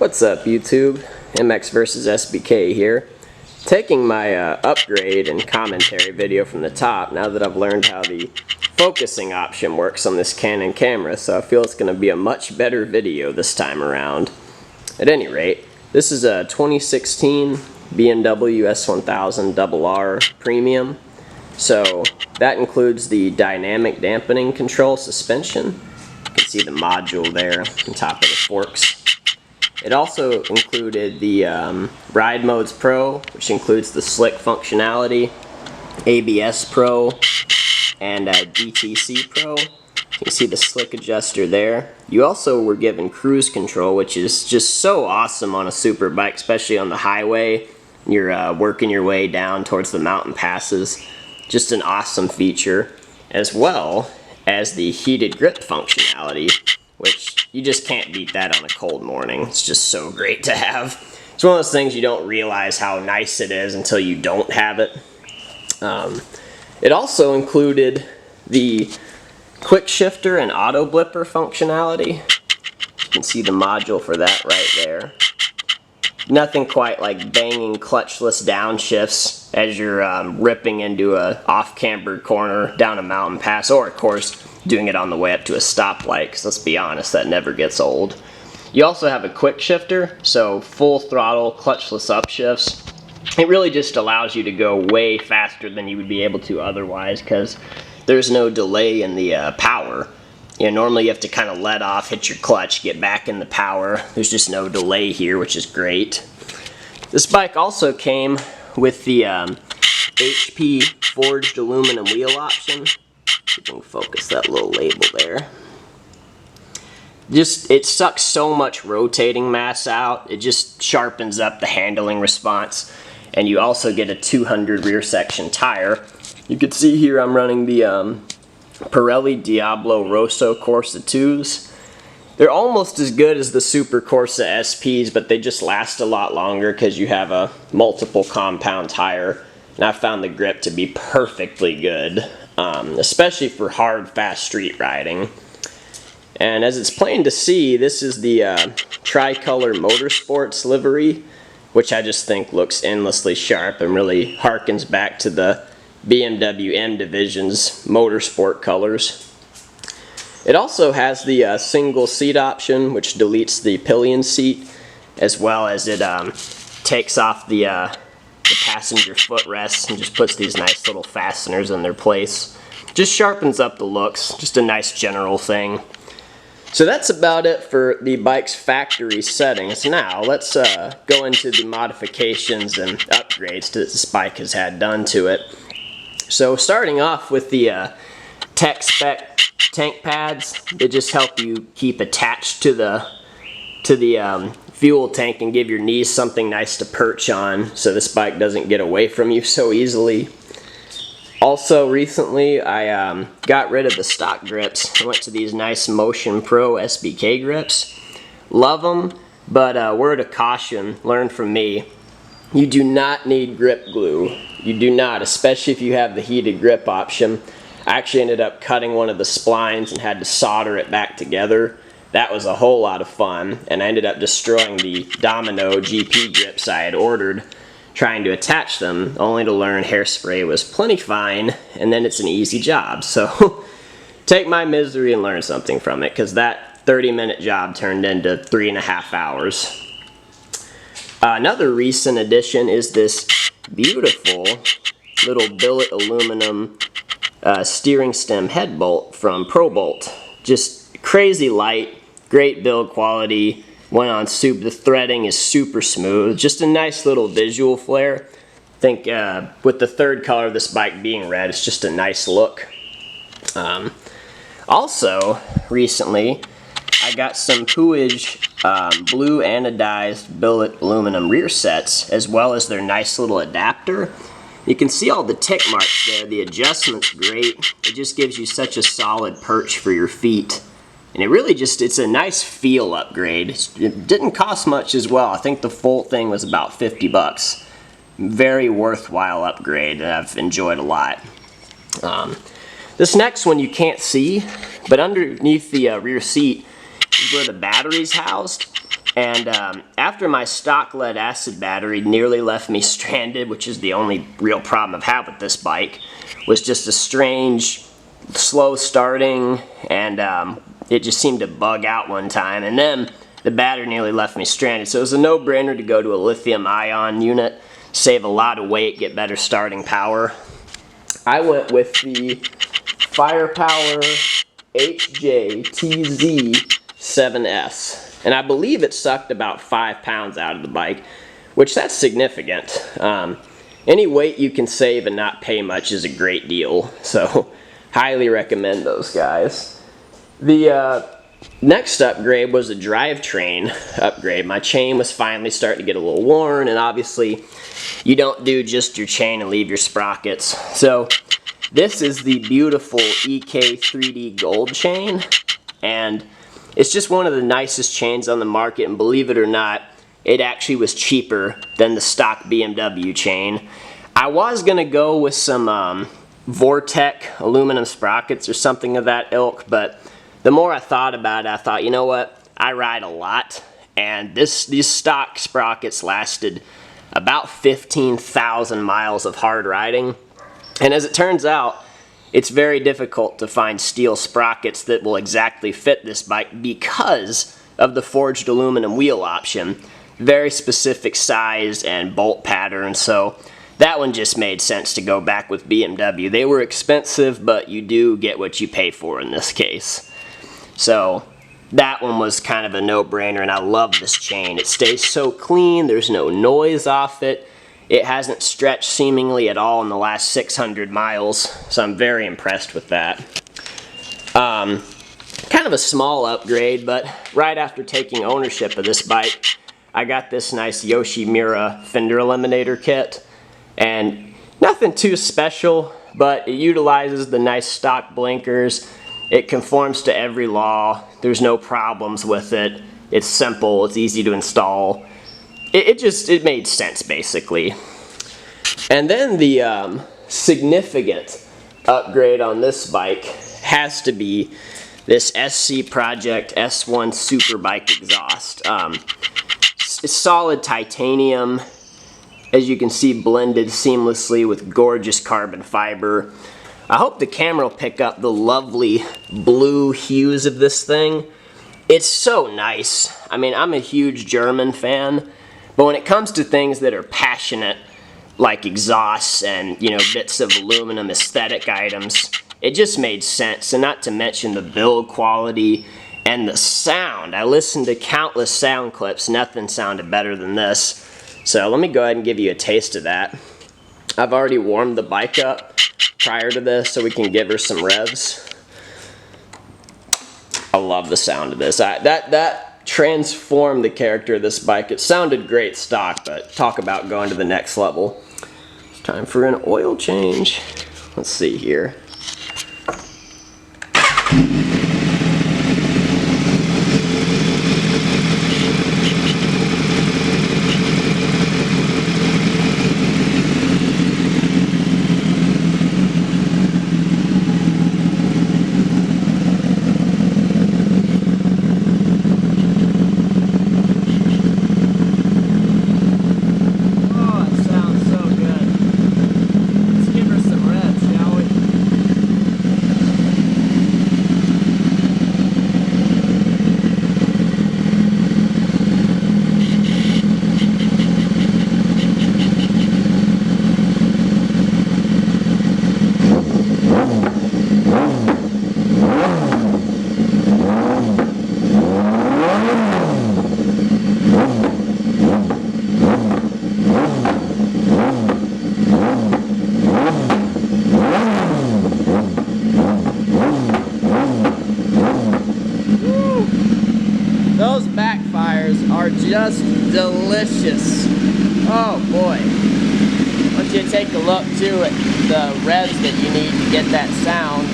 What's up YouTube? MX vs SBK here. Taking my upgrade and commentary video from the top now that I've learned how the focusing option works on this Canon camera, so I feel it's going to be a much better video this time around. At any rate, this is a 2016 BMW S1000RR Premium. So that includes the dynamic dampening control suspension. You can see the module there on top of the forks. It also included the Ride Modes Pro, which includes the slick functionality, ABS Pro, and DTC Pro. You can see the slick adjuster there. You also were given cruise control, which is just so awesome on a Superbike, especially on the highway. You're working your way down towards the mountain passes. Just an awesome feature, as well as the heated grip functionality, which you just can't beat that on a cold morning. It's just so great to have. It's one of those things you don't realize how nice it is until you don't have it. It also included the quick shifter and auto blipper functionality. You can see the module for that right there. Nothing quite like banging clutchless downshifts as you're ripping into a off-cambered corner down a mountain pass, or of course doing it on the way up to a stoplight, because let's be honest, that never gets old. You also have a quick shifter, so full throttle clutchless upshifts. It really just allows you to go way faster than you would be able to otherwise, because there's no delay in the power. You know, normally you have to kind of let off, hit your clutch, get back in the power. There's just no delay here, which is great. This bike also came with the HP forged aluminum wheel option. You can focus that little label there. It sucks so much rotating mass out. It just sharpens up the handling response. And you also get a 200 rear section tire. You can see here I'm running the Pirelli Diablo Rosso Corsa 2s. They're almost as good as the Super Corsa SPs, but they just last a lot longer because you have a multiple compound tire. And I found the grip to be perfectly good, especially for hard, fast street riding. And as it's plain to see, this is the Tricolor Motorsports livery, which I just think looks endlessly sharp and really harkens back to the BMW M Division's motorsport colors. It also has the single seat option, which deletes the pillion seat, as well as it takes off the passenger footrest and just puts these nice little fasteners in their place. Just sharpens up the looks, just a nice general thing. So that's about it for the bike's factory settings. Now let's go into the modifications and upgrades that this bike has had done to it. So starting off with the tech spec tank pads, they just help you keep attached to the fuel tank and give your knees something nice to perch on, so this bike doesn't get away from you so easily. Also recently I got rid of the stock grips. I went to these nice Motion Pro SBK grips. Love them, but word of caution, learn from me. You do not need grip glue. You do not, especially if you have the heated grip option. I actually ended up cutting one of the splines and had to solder it back together. That was a whole lot of fun, and I ended up destroying the Domino GP grips I had ordered trying to attach them, only to learn hairspray was plenty fine, and then it's an easy job. So take my misery and learn something from it, because that 30-minute job turned into 3.5 hours. Another recent addition is this beautiful little billet aluminum steering stem head bolt from ProBolt. Just crazy light, great build quality. Went on the threading is super smooth. Just a nice little visual flair. I think with the third color of this bike being red, it's just a nice look. Also, recently, I got some Puig blue anodized billet aluminum rear sets, as well as their nice little adapter. You can see all the tick marks there. The adjustment's great. It just gives you such a solid perch for your feet. And it really it's a nice feel upgrade. It didn't cost much as well. I think the full thing was about 50 bucks. Very worthwhile upgrade that I've enjoyed a lot. This next one you can't see, but underneath the rear seat is where the battery's housed. And after my stock lead acid battery nearly left me stranded, which is the only real problem I've had with this bike, was just a strange slow starting, and it just seemed to bug out one time, and then the battery nearly left me stranded. So it was a no-brainer to go to a lithium-ion unit, save a lot of weight, get better starting power. I went with the Firepower HJTZ7S, and I believe it sucked about 5 pounds out of the bike, which that's significant. Any weight you can save and not pay much is a great deal, so highly recommend those guys. The next upgrade was a drivetrain upgrade. My chain was finally starting to get a little worn, and obviously you don't do just your chain and leave your sprockets. So this is the beautiful EK 3D Gold chain, and it's just one of the nicest chains on the market, and believe it or not, it actually was cheaper than the stock BMW chain. I was gonna go with some Vortec aluminum sprockets or something of that ilk, but the more I thought about it, I thought, you know what, I ride a lot, and these stock sprockets lasted about 15,000 miles of hard riding, and as it turns out, it's very difficult to find steel sprockets that will exactly fit this bike because of the forged aluminum wheel option. Very specific size and bolt pattern, so that one just made sense to go back with BMW. They were expensive, but you do get what you pay for in this case. So that one was kind of a no-brainer, and I love this chain. It stays so clean, there's no noise off it. It hasn't stretched seemingly at all in the last 600 miles, so I'm very impressed with that. Kind of a small upgrade, but right after taking ownership of this bike, I got this nice Yoshimura Fender Eliminator kit, and nothing too special, but it utilizes the nice stock blinkers. It conforms to every law. There's no problems with it. It's simple, it's easy to install. It made sense, basically. And then the significant upgrade on this bike has to be this SC Project S1 Superbike exhaust. It's solid titanium, as you can see, blended seamlessly with gorgeous carbon fiber. I hope the camera will pick up the lovely blue hues of this thing. It's so nice. I mean, I'm a huge German fan, but when it comes to things that are passionate, like exhausts and, you know, bits of aluminum aesthetic items, it just made sense. And not to mention the build quality and the sound. I listened to countless sound clips. Nothing sounded better than this. So let me go ahead and give you a taste of that. I've already warmed the bike up prior to this so we can give her some revs. I love the sound of this. That transformed the character of this bike. It sounded great stock, but talk about going to the next level. It's time for an oil change. Let's see here. Those backfires are just delicious. Oh boy. Once you take a look too at the revs that you need to get that sound,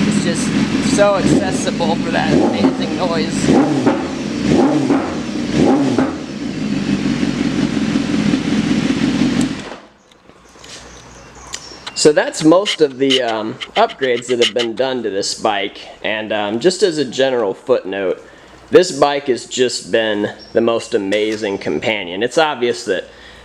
it's just so accessible for that amazing noise. So that's most of the upgrades that have been done to this bike, and just as a general footnote, this bike has just been the most amazing companion. It's obvious that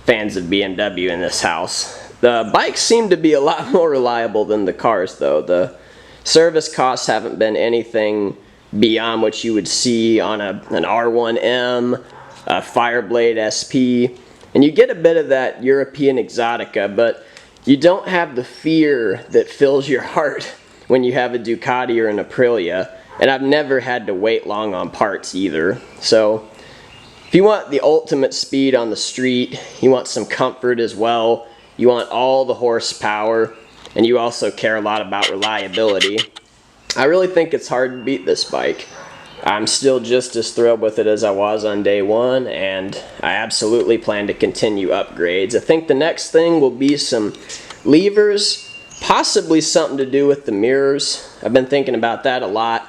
fans of BMW in this house. The bikes seem to be a lot more reliable than the cars though. The service costs haven't been anything beyond what you would see on an R1M, a Fireblade SP, and you get a bit of that European Exotica, but you don't have the fear that fills your heart when you have a Ducati or an Aprilia, and I've never had to wait long on parts either. So if you want the ultimate speed on the street, you want some comfort as well, you want all the horsepower, and you also care a lot about reliability, I really think it's hard to beat this bike. I'm still just as thrilled with it as I was on day one, and I absolutely plan to continue upgrades. I think the next thing will be some levers, possibly something to do with the mirrors. I've been thinking about that a lot,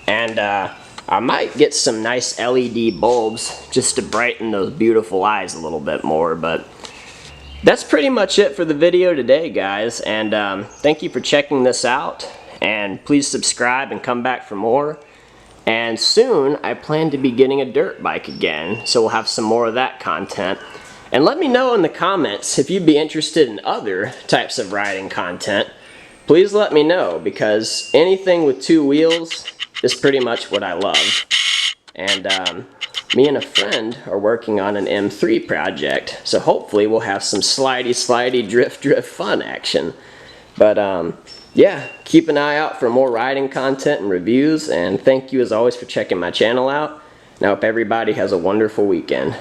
and I might get some nice LED bulbs just to brighten those beautiful eyes a little bit more. But that's pretty much it for the video today, guys, and thank you for checking this out, and please subscribe and come back for more. And soon I plan to be getting a dirt bike again, so we'll have some more of that content. And let me know in the comments if you'd be interested in other types of riding content. Please let me know, because anything with two wheels is pretty much what I love. And me and a friend are working on an M3 project, so hopefully we'll have some slidey drift fun action. But yeah, keep an eye out for more riding content and reviews, and thank you as always for checking my channel out. And I hope everybody has a wonderful weekend.